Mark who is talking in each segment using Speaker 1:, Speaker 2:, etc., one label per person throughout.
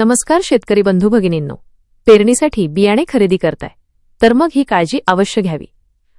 Speaker 1: नमस्कार शेतकरी बंधू भगिनींनो, पेरणीसाठी बियाणे खरेदी करताय तर मग ही काळजी अवश्य घ्यावी।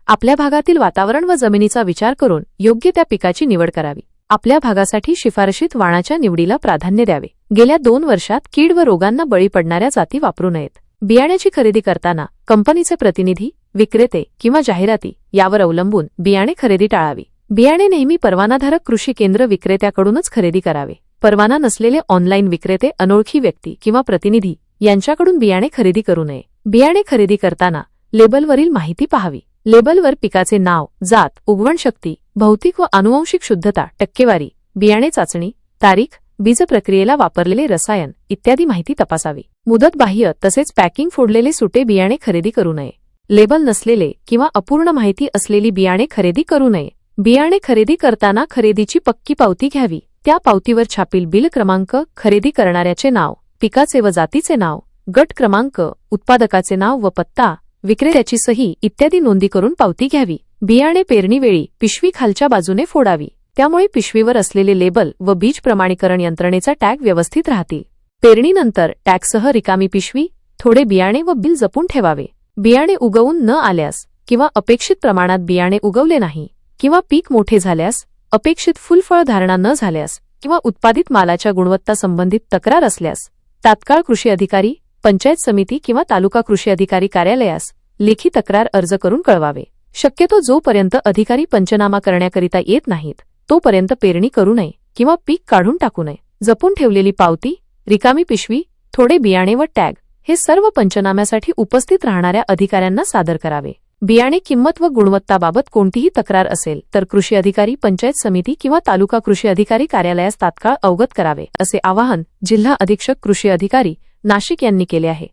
Speaker 1: आपल्या भागातील वातावरण व जमिनीचा विचार करून योग्य त्या पिकाची निवड करावी। आपल्या भागासाठी शिफारशीत वाणाच्या निवडीला प्राधान्य द्यावे। गेल्या 2 वर्षात कीड व रोगांना बळी पडणाऱ्या जाती वापरू नयेत। बियाण्याची खरेदी करताना कंपनीचे प्रतिनिधी, विक्रेते किंवा जाहिराती यावर अवलंबून बियाणे खरेदी टाळावी। बियाणे नेहमी परवानाधारक कृषी केंद्र विक्रेत्याकडूनच खरेदी करावे। परवाना नसलेले ऑनलाईन विक्रेते, अनोळखी व्यक्ती किंवा प्रतिनिधी यांच्याकडून बियाणे खरेदी करू नये। बियाणे खरेदी करताना लेबलवरील माहिती पाहावी। लेबलवर पिकाचे नाव, जात, उगवण शक्ती, भौतिक व आनुवंशिक शुद्धता, टक्केवारी, बियाणे चाचणी, तारीख, बीज प्रक्रियेला वापरलेले रसायन इत्यादी माहिती तपासावी। मुदत बाह्य तसेच पॅकिंग फोडलेले सुटे बियाणे खरेदी करू नये। लेबल नसलेले किंवा अपूर्ण माहिती असलेली बियाणे खरेदी करू नये। बियाणे खरेदी करताना खरेदीची पक्की पावती घ्यावी। त्या पावतीवर छापील बिल क्रमांक, खरेदी करणाऱ्याचे नाव, पिकाचे व जातीचे नाव, गट क्रमांक, उत्पादकाचे नाव व पत्ता, विक्रेत्याची सही इत्यादी नोंदी करून पावती घ्यावी। बियाणे पेरणीवेळी पिशवी खालच्या बाजूने फोडावी, त्यामुळे पिशवीवर असलेले लेबल व बीज प्रमाणीकरण यंत्रणेचा टॅग व्यवस्थित राहतील। पेरणीनंतर टॅगसह रिकामी पिशवी, थोडे बियाणे व बिल जपून ठेवावे। बियाणे उगवून न आल्यास किंवा अपेक्षित प्रमाणात बियाणे उगवले नाही किंवा पीक मोठे झाल्यास, अपेक्षित फुलफळ धारणा न झाल्यास किंवा उत्पादित मालाच्या गुणवत्ता संबंधित तक्रार असल्यास तात्काळ कृषी अधिकारी, पंचायत समिती किंवा तालुका कृषी अधिकारी कार्यालयास लेखी तक्रार अर्ज करून कळवावे। शक्यतो जोपर्यंत अधिकारी पंचनामा करण्याकरिता येत नाहीत तोपर्यंत पेरणी करू नये किंवा पीक काढून टाकू नये। जपून ठेवलेली पावती, रिकामी पिशवी, थोडे बियाणे व टॅग हे सर्व पंचनाम्यासाठी उपस्थित राहणाऱ्या अधिकाऱ्यांना सादर करावे। बियाणे किंमत व गुणवत्ताबाबत कोणतीही तक्रार असेल तर कृषी अधिकारी, पंचायत समिती किंवा तालुका कृषी अधिकारी कार्यालयास तात्काळ अवगत करावे, असे आवाहन जिल्हा अधीक्षक कृषी अधिकारी नाशिक यांनी केले आहे।